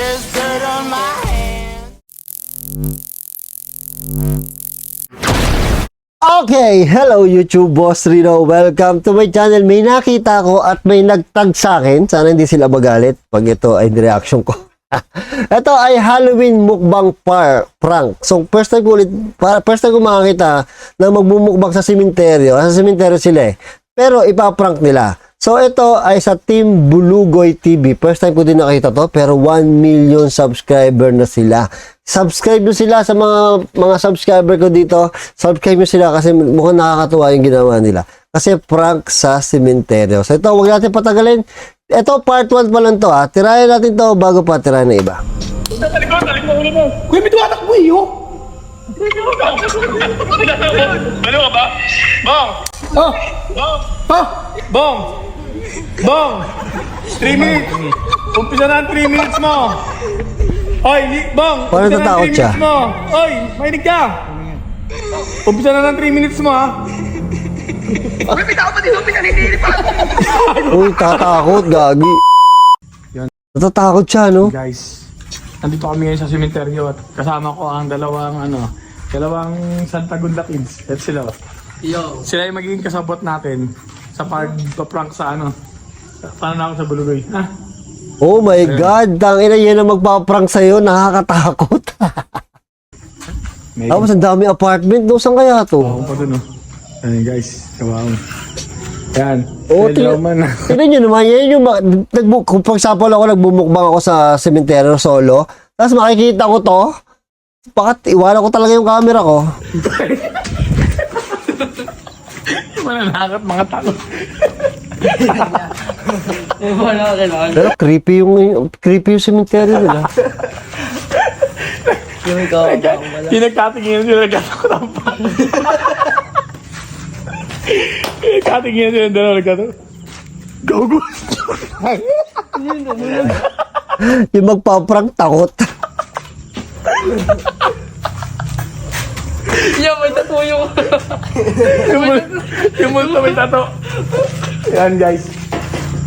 there's dirt on my hands. Okay, hello YouTube, Boss Rino. Welcome to my channel. May nakita ko at may nagtag sa akin. Sana hindi sila magalit pag ito ay reaction ko. Ito ay Halloween mukbang prank. So first time ko makakita na magbumukbang sa sementeryo. Sa sementeryo sila eh. Pero ipaprank nila. So ito ay sa Team Bulugoy TV. First time ko din nakita to, pero 1 million subscriber na sila. Subscribe nyo sila sa mga subscriber ko dito. Subscribe nyo sila kasi mukhang nakakatuwa yung ginawa nila. Kasi prank sa sementeryo. So ito, huwag natin patagalin. Ito, part 1 pa lang to ha. Tirayan natin to bago pa tirayan na iba. Talikod ulo mo. Kuya, may tuwatak mo eh, oh. Ano ka ba? Bong! Oh! Bong! Ha? Bong! Bong! 3 minutes! Umpisa na ang 3 minutes mo! Oy, Bong! Paano Umpisa na ang natakot 3 siya? minutes mo! Oy, mahinig ka! Umpisa na ng 3 minutes mo, ha? Uy, may tao pa dito, pinaninilig pa! Uy, tatakot, gagi. Natatakot siya, no? Guys, nandito kami ngayon sa sementeryo at kasama ko ang dalawang Santagunda kids. At sila. Yo. Sila yung magiging kasabot natin sa pag-prank sa paano na ako sa Bulugoy. Ha? Oh my God, tangina yan ang magpaprank sa'yo, nakakatakot. Tapos ang dami apartment, doon saan kaya to? Ako pa dun, oh. Ayan guys, kawawa. Yan. Oo, Hello man. tignan nyo naman, yan yung, kung pag example ako, nagbumukbang ako sa sementeryo solo, tapos makikita ko to, bakit iwanan ko talaga yung camera ko? Mananakot mga tao. Pero creepy yung sementeryo nila. Yung nagtatingin sila, nagkatakot ang pa. Yung nagtatingin sila, dalawa nagkatakot. Go, go! Yung magpaprank takot. Yo, may tattoo yung... Yung multo may tato. Yan guys.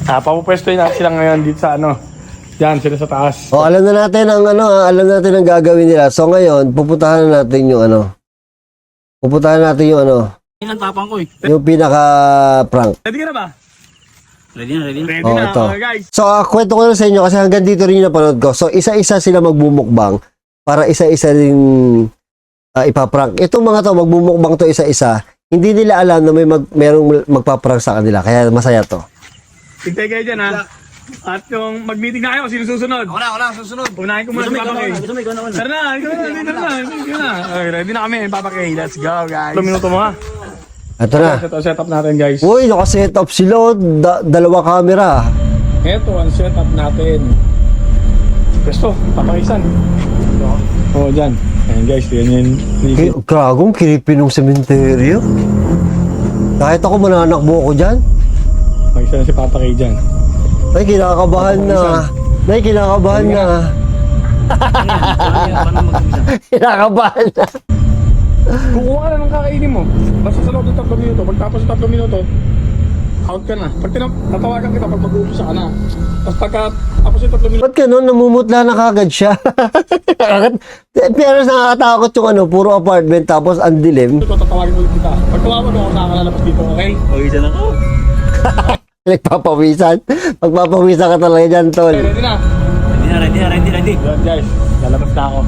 Papupwestoy natin sila ngayon dito sa Yan, sila sa taas. O, alam na natin ang alam natin ang gagawin nila. So ngayon, pupuntahan na natin yung Ang tapang ko eh. yung pinaka-prank. Ready ka na ba? Ready na. Ready Oh, na, ito. okay, guys. So, kwento ko lang sa inyo kasi hanggang dito rin yung napanood ko. So, isa-isa sila magbumukbang para isa-isa rin ipaprank. Itong mga to, magbumukbang to isa-isa. Hindi nila alam na merong magpaprank sa kanila. Kaya masaya to. Hintay kayo dyan, ha? At yung mag-meeting na kayo, sino susunod? Ako na, susunod. Unahin ko muna si Papa K. Ikaw na. Tara na. Okay, ready na kami, Papa K. Let's go, guys. 2 minuto mo, ha? Ito na. Set up natin, guys. Uy, nakaset up sila. Dalawa camera. Ito ang setup natin. Gusto, papakisan. Oo, dyan. Ayan guys, yan. Gagong creepy nung sementeryo. Kahit ako mananakbo ako dyan. Pakisa na si Papa K dyan. Ay, kinakabahan na. Ay, kinakabahan na. Kinakabahan na. Kukuha na ng kakainin mo. Basta sa loob ng 3 minuto. Pagtapos ng 3 minuto, out ka na. Pag tatawagan kita, pag mag-uumpisa ka na. Tapos pagkatapos ng 3 minuto, Ba't ganun? Namumutla na kagad siya. Pero nakakatakot yung puro apartment tapos ang dilim. tatawagin ulit kita. Pag tawagan mo, nakakalabas dito, okay? Okay, dyan ako. Nagpapawisan. Magpapawisan ka talaga dyan, tol. Okay, ready na? Ready. Yan guys, lalabas na ako.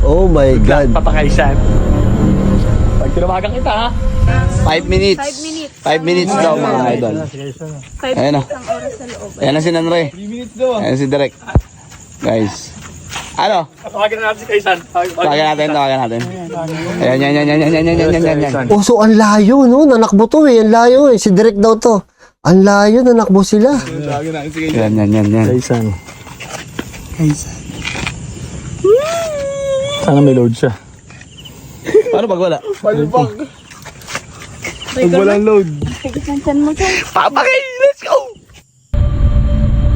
Oh my God. Papakaisan. Pag tinawagan kita, ha? 5 minutes. 5 minutes daw mga idol. 5 Ayan na. minutes ang oras sa loob. Ayan na si Nanre. 3 minutes daw. Ayan si Direk. Guys. Ano? Tatawagan na natin si Kaisan. Tawagan natin. Ayan, yan. Oh, so ang layo, no? Nanakbo to eh. Ang layo eh. Si Direk daw to. Ang layo, nanakbo sila. Tatawagan natin si Kaisan. Yan. Kaisan. Sana may load siya. Paano pag wala? Pag walang load. Tigisan mo siya. Papa K, let's go!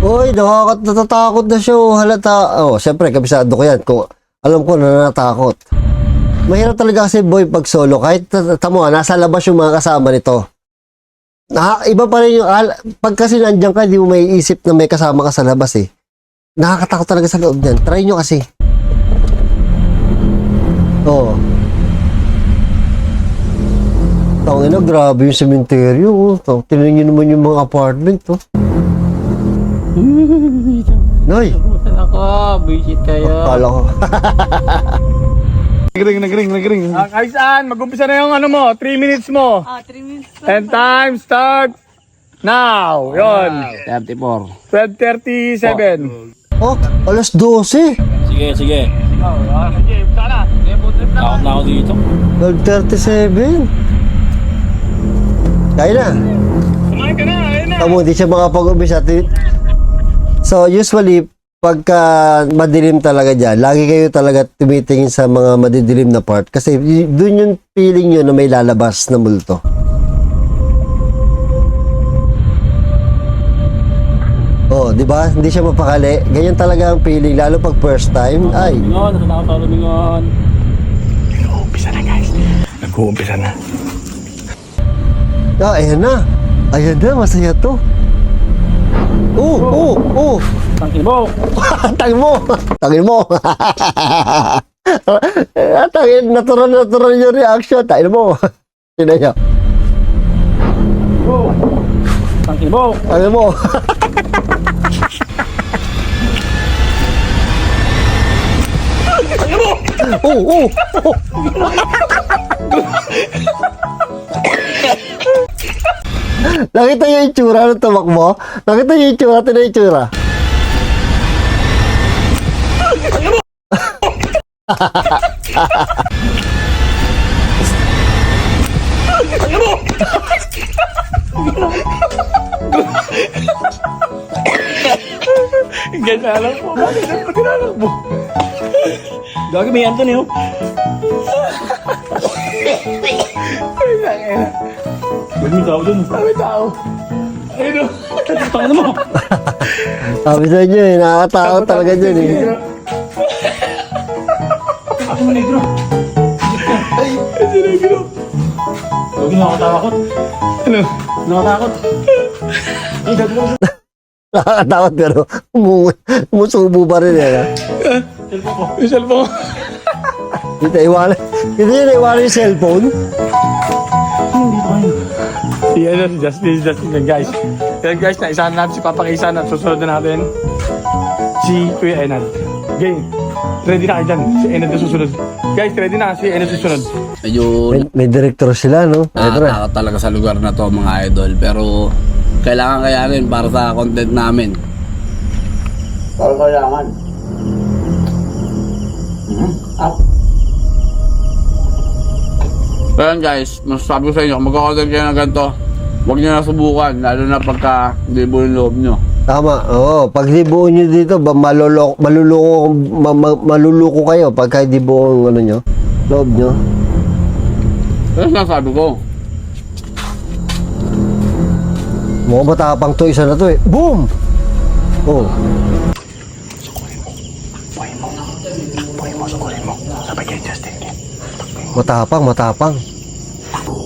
Uy, natatakot na siya. Oh, halata. Oh, syempre, kabisado ko yan. Kung alam ko na natatakot. Mahirap talaga kasi boy pag solo. Kahit tamo, nasa labas yung mga kasama nito. Iba pa rin yung, pag kasi nandiyan ka, di mo may isip na may kasama ka sa labas eh. Nakakatakot talaga sa loob niyan. Try nyo kasi. Oo. Tangina, grabe yung sementeryo. Oh. Tingnan nyo naman yung mga apartment. Oh. Noy! Ako, bullshit kayo. Akala ko. Nagring. Kaisan, mag-umpisa na yung ano mo, 3 minutes mo. 3 minutes. And time start now. Yon. 34. 12:37. Oh, alas 12. Sige, sige. Sige, sana. Takot na ako dito. 12:37. Kaya na. Kumain ka na, ayun na. Tamo, di siya makapag-umpisa. So, usually, pagka madilim talaga dyan, lagi kayo talaga tumitingin sa mga madidilim na part kasi doon yung feeling nyo na may lalabas na multo. Oh, di ba? Hindi siya mapakali. Ganyan talaga ang feeling, lalo pag first time. Ay, Lumingon, nasa ako lumingon. Nag-uumpisa na, guys. Nag-uumpisa na. ayan na. Ayan na, masaya to. Oh. Tangkin mo. Tangin mo. Natural yung reaction. Tangin mo. Sino niya? Tangkin mo. Tangin mo. Oh. Nakita niyo yung tsura ng tumakbo? Nakita niyo yung tsura? Tignan yung tsura. Guys, alam mo. Bakit tinalak mo? Gagi, may Anthony, oh. May tao dun. May tao. Ayun o. Tangin mo. Sabi sa inyo eh, nakakatakot talaga dyan eh. Ako mo negro. Ay, sinigro. Gagi, nakakatakot. Ano? Nakatakot. Ay, gagi mo. Nakakatakot pero umusubo pa rin eh. Yung cellphone ko. Hindi niya naiwanan yung cellphone. Si Justin yan, guys. Yan guys, naisahan natin si Papa Kaysan at susunod na natin si Kuya Enad. Game. Ready na kayo dyan. Si Enad na susunod. Guys, ready na. Si Enad susunod. Medyo May director sila, no? Ito na. nakakatakot talaga sa lugar na to mga idol. Pero kailangan kayanin para sa content namin. Pero kailangan. Pero yan guys, masasabi ko sa inyo, kung magkakontent kayo ng ganito, huwag nyo na subukan, lalo na pagka libo yung loob nyo. Tama, oo. Pag di buo nyo dito, maluluko kayo pagka di buo ang ano nyo, loob nyo. Pero sinasabi ko, Mukhang matapang to, isa na to eh. Boom! Oh. Sukulin mo. Sabay kay Justin. Matapang.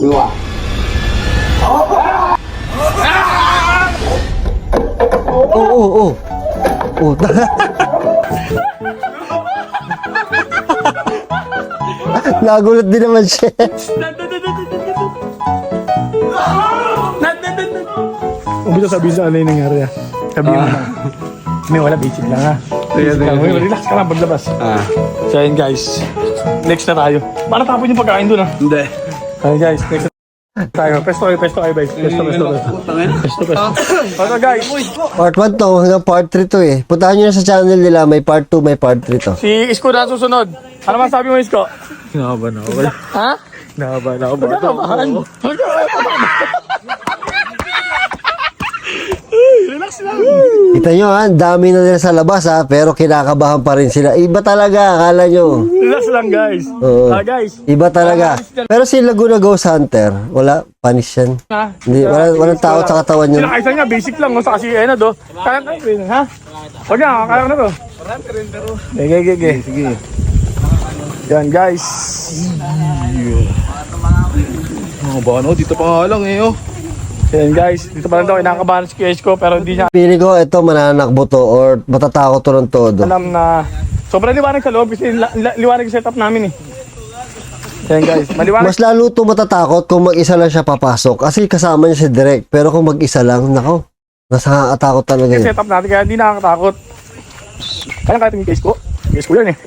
Oh. Nagulat din naman siya. Kung gusto sabihin sa ano yung nangyari ha. Sabihin mo lang. May wala, basic lang ha. Basic lang. Relax ka lang paglabas. So yun guys. Next na tayo. Para tapon yung pagkain dun ha. hindi. Okay guys, next na tayo. Pesto kayo guys. Pesto. Okay guys. Part 1 to, hanggang part 3 to eh. Puntahan nyo na sa channel nila, may part 2, may part 3 to. Si Isko na susunod. Ano man sabi mo Isko? Nakaban ako. Ha? Nakaban ako. Magkakabahan. Relax lang. Kita nyo ha, ang dami na nila sa labas ha, pero kinakabahan pa rin sila. Iba talaga, akala nyo. Relax lang guys. Oo. Guys. Iba talaga. Pero si Laguna Ghost Hunter, wala, panis yan. Ha? Hindi, walang takot sa katawan yun. Sila Kaysan nga, basic lang. Sa kasi Enad oh. Kaya ha? Huwag na, kaya ko na to. Sige. Yan guys. Mga bano, dito pa nga lang eh oh. Ayan guys, dito pa lang daw, inakabahan si QS ko pero hindi niya Pili ko ito mananakbo to or matatakot to ng todo. alam na sobrang liwanag sa loob kasi liwanag yung setup namin eh. Ayan guys, maliwanag Mas lalo to matatakot kung mag-isa lang siya papasok kasi kasama niya si Direk. Pero kung mag-isa lang, nako, nakakatakot talaga yung yun. setup natin kaya hindi nakakatakot. Kaya ito yung QS ko. QS ko yan eh.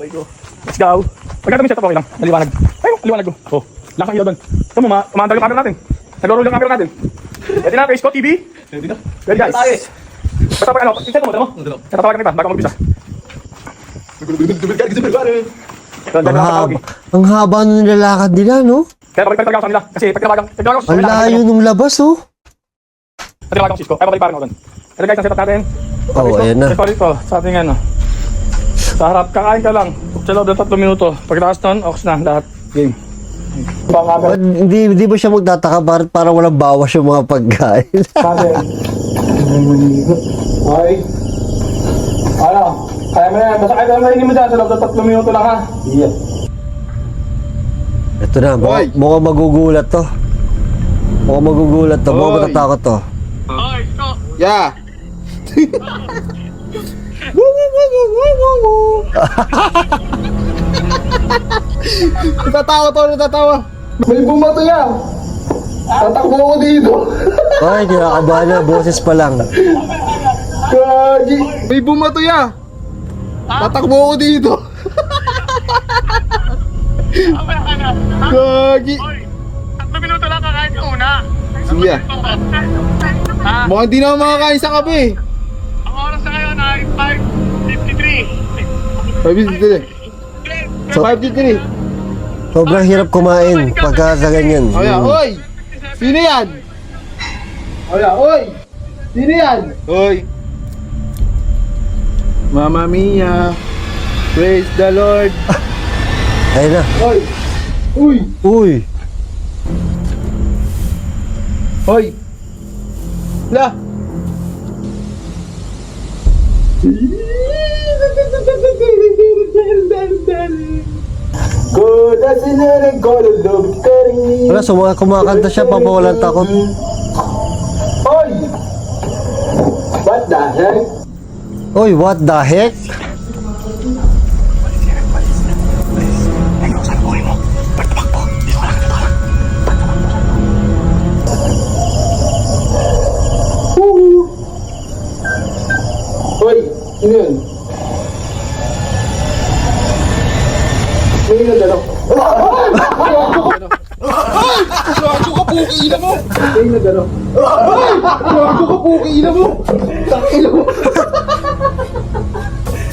Let's go. Pagkatapos yung setup okay lang, maliwanag. Ay, liwanag ko. Oh, lakang ilaw doon. Ito mo, kumandal yung camera natin. Nag-roll yung camera natin. Ready na, QS ko, TV? Ready na. Ready guys. Basta pag ano, set mo mo. Tatawagan kita, bago mag-umpisa. Ang haba ng nilalakad nila, no? Kaya pag-talaga ko sa kanila. Kasi pag-talaga ko sa Ang layo nung labas, oh. Pag-talaga ko sa Cisco. Kaya pag-talaga ko doon. Ito guys, ang setup natin. Oh, ayan na. Ito dito, sa ating ano. Sa harap, kakain ka lang. Sa loob ng 3 minuto. Pagkatapos nun, ox na lahat. Game. Ba't hindi ba siya magtataka bakit parang walang bawas yung mga pagkain? Sabi. Okay. Ano? Kaya mo yan. Basta kahit ano mainin mo dyan sa loob ng 3 minuto lang ha. Yeah. Ito na, mukhang magugulat to. Mukhang magugulat to. Mukhang matatakot to. Yeah! Natatawa. May bumato yan. Tatakbo ko dito. Ay, kinakabahan na. Boses pa lang. Gagi. May bumato ya! Tatakbo ko dito! Gagi! 3 minuto lang kakain ka una. Sige. Mukhang di naman makakain sa kape. Ang oras na ngayon ay 5:53. 5:53. Sobrang hirap kumain pagka sa ganyan. Oya, oy! Sino yan? Oya, oy! Sino yan? Oy! Mamma Mia! Praise the Lord! Ayun na. Oy! Uy! Uy! Oy! La! Wala, kumakanta siya, papawalan takot. Oy! What the heck? Uy, what the heck? Hoy, sino yun? May nagalaw. Gago ka, puki ina mo! May nagalaw. Gago ka, puki ina mo! Takilo mo!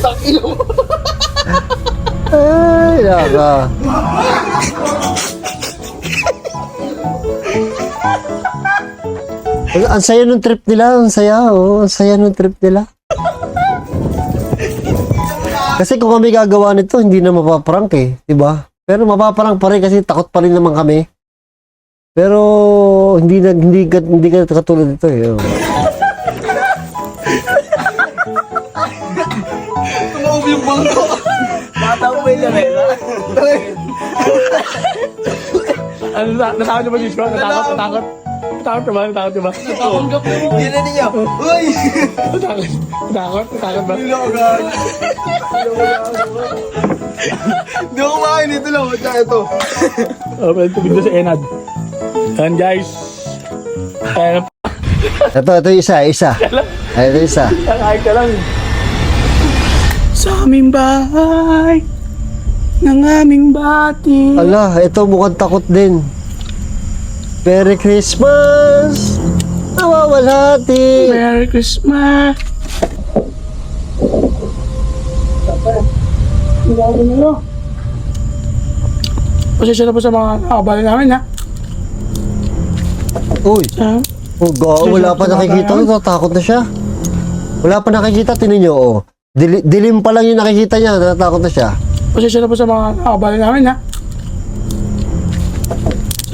Takilo mo! Ay, naka. Ang saya nung trip nila, ang saya, oh. Ang saya nung trip nila. Kasi kung kami gagawa nito, hindi na mapaprank eh, di ba? Pero mapaprank pa rin kasi takot pa rin naman kami. Pero hindi ka katulad nito eh. Oh. Tumawag yung bangko! Batang may lamesa. Ano, natakot nyo ba, Cisco? Natakot? Natakot ka ba? Natakot ka ba? Hindi na ninyo! Uy! Natakot ba? Hindi ako gag. Hindi ako kumain dito lang. Tsaka ito. Oh, pwede tubig doon sa Enad. Yan guys. Ayan, Ito isa. Ay, ito isa. kakain ka lang. Sa aming bahay ng aming bati. Ala, ito mukhang takot din. Merry Christmas! Nawawalhati! Merry Christmas! Pasensya na po sa mga nakabali namin ha. Uy! Ha? Oh, wala pa nakikita. Natatakot na siya. Wala pa nakikita, tinan nyo, oh. Dilim pa lang yung nakikita niya, natatakot na siya. Pasensya na po sa mga nakabali namin ha.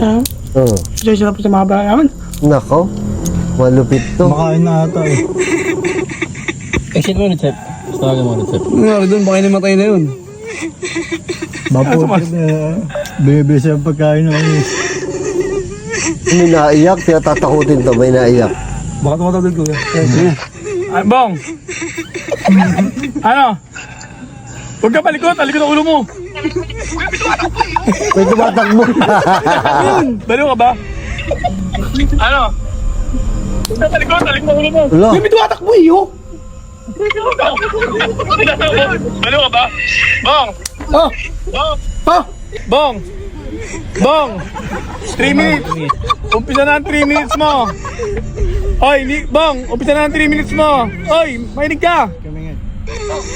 Ha? Oh. Pasensya na po sa mga nakabali namin. Nako, malupit to. Makain na ata eh. Exit mo ulit, Sep. Tawagan mo ulit, Sep. Nga, doon baka namatay na yun. Maputi na. Bibili siya ang pagkain ng May naiyak, kaya tatakutin to, may naiyak. Baka tumatagod ko yan. Ay, Bong! Ano? Huwag ka palikot, talikot ang ulo mo. May tumatakbo. Baliw ka ba? Ano? Huwag ka palikot, talikot ang ulo mo. Wala. May tumatakbo eh, oh! Baliw ka ba? Bong! Oh! Bong! Oh! Bong! Bong! 3 minutes! Umpisa na ang 3 minutes mo! Oy, Bong! Umpisa na ang 3 minutes mo! Oy, mahinig ka!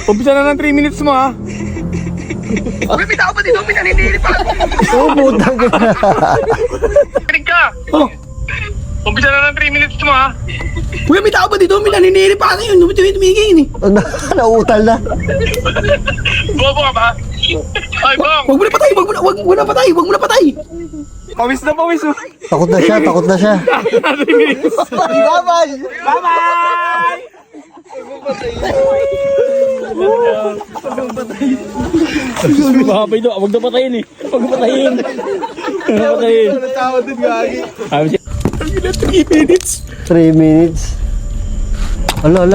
Umpisa na ng 3 minutes mo, ha? Oo, putang ka. Mahinig ka! Oh! Umpisa na ng 3 minutes mo, ha? Kuya, may tao ba dito? May naniniri pa kayo. Tumingin eh. Nauutal na. Bobo ka ba? Ay, Bong! Huwag mo na patay. Huwag mo na patay. Huwag mo na patay. Pawis na pawis, oh! Takot na siya, takot na siya. 3 minutes! Bye-bye! Bye-bye! Makapay doon. Huwag na patayin eh. Huwag na patayin. Huwag na patayin. Tawad din gagi. Sabi siya, 3 minutes! 3 minutes. Ala.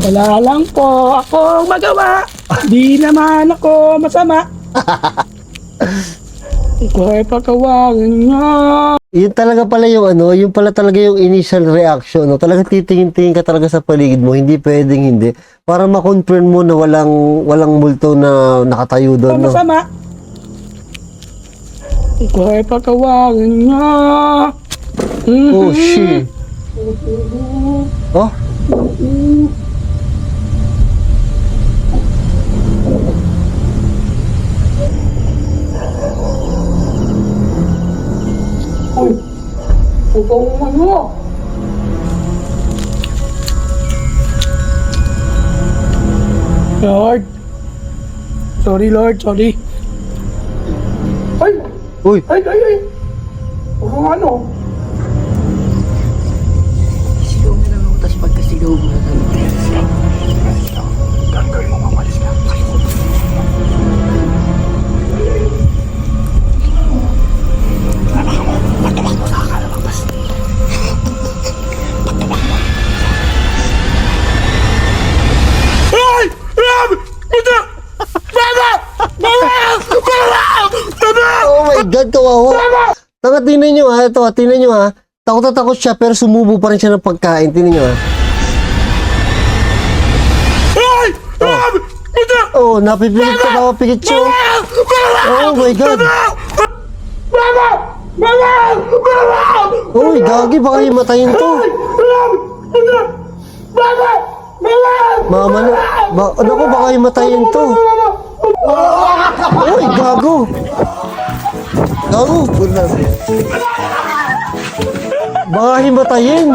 Wala lang po akong magawa. Di naman ako masama. Ikaw ay pagkawalan niya. Yun talaga pala yung ano, yung pala talaga yung initial reaction, no? Talaga titingin-tingin ka talaga sa paligid mo, hindi pwedeng hindi. Para ma-confirm mo na walang multo na nakatayo doon, no? Masama. Ikaw ay pagkawalan niya. Oh, shit. Oh? Lord. Sorry, Lord. Sorry. Ay! Uy, Ay! Kung ano? Sigaw na lang ako, tapos pagkasigaw mo na Ay! Puta! Mama! oh my God, kawawa. Tanga, tingnan nyo ha, ito ha, tingnan nyo ha. Takot na takot siya, pero sumubo pa rin siya ng pagkain, tingnan nyo ha. Ay! Puta! Oh, napipilit ka ba, Pikachu? Oh my God. Uy, gagi, baka himatayin to. Mama na, naku, baka himatayin to. Uy, gago. Gago. Baka himatayin.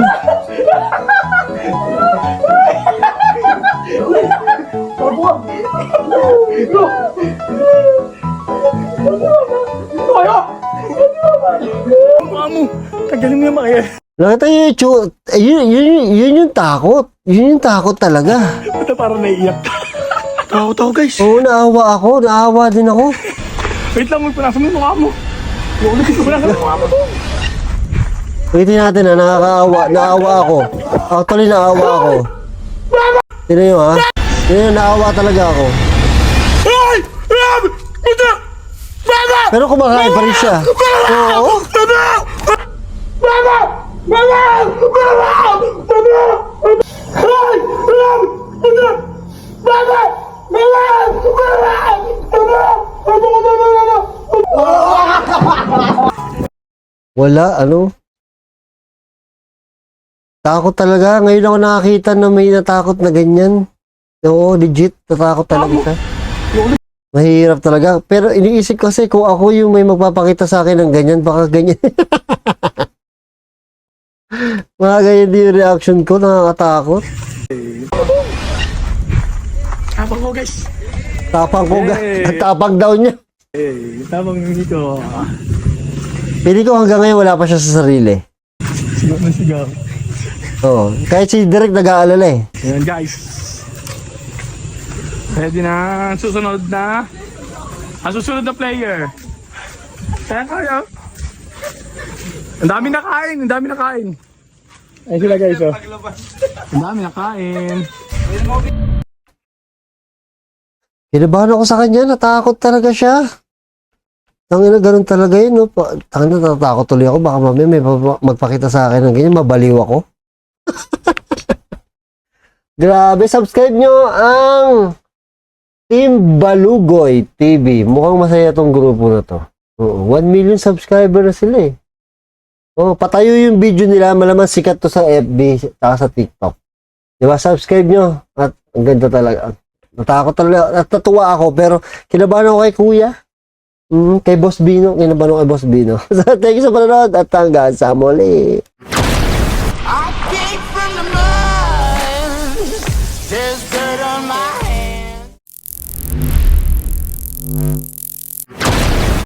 Mamo! Tagaling mo yung makaya. Nakita niyo yung yun yung takot. Yun yung takot talaga. Ito parang naiiyak. Takot ako, guys. Oo, naawa din ako. Wait lang, magpunasan mo yung mukha mo. Punasan mo yung mukha mo. Waitin natin na naawa ako. Actually, naawa ako. Tignan nyo ha. Tignan nyo, naawa talaga ako. Ay! Puta! Mama! Pero kumakain pa rin siya. Oo. Wala, ano? Takot talaga. Ngayon ako nakakita na may natakot na ganyan. Oo, legit. Natakot talaga siya. Mahirap talaga. Pero iniisip kasi kung ako yung may magpapakita sa akin ng ganyan, baka ganyan. Mga ganyan din yung reaction ko. Nakakatakot. Tapang ko, guys. Tapang ko. Hey. Ang tapang daw niya. Tapang nito. Pili ko hanggang ngayon wala pa siya sa sarili. Sigaw na sigaw. Oo. Kahit si Direk nag-aalala eh. Ayan, guys. Ready na ang susunod na. Ang susunod na player. Kaya kaya. Ang dami nakain, ang dami nakain. Ayun sila guys, oh. Ang dami nakain. Kinabahan ako sa kanya, natakot talaga siya. Tangina, ganun talaga yun, no? Tangina, natatakot tuloy ako. Baka mamaya may magpakita sa akin ng ganyan, mabaliw ako. Grabe, subscribe nyo ang Team Balugoy TV. Mukhang masaya tong grupo na to. Oo, 1 million subscriber na sila eh. Oh, patayo yung video nila, malamang sikat to sa FB at sa TikTok. Diba, subscribe nyo. At ang ganda talaga. Natakot talaga. At natuwa ako, pero kinabahan ako kay Kuya. Kay Boss Bino. Kinabahan ako kay Boss Bino. So, thank you sa panonood at hanggang sa muli.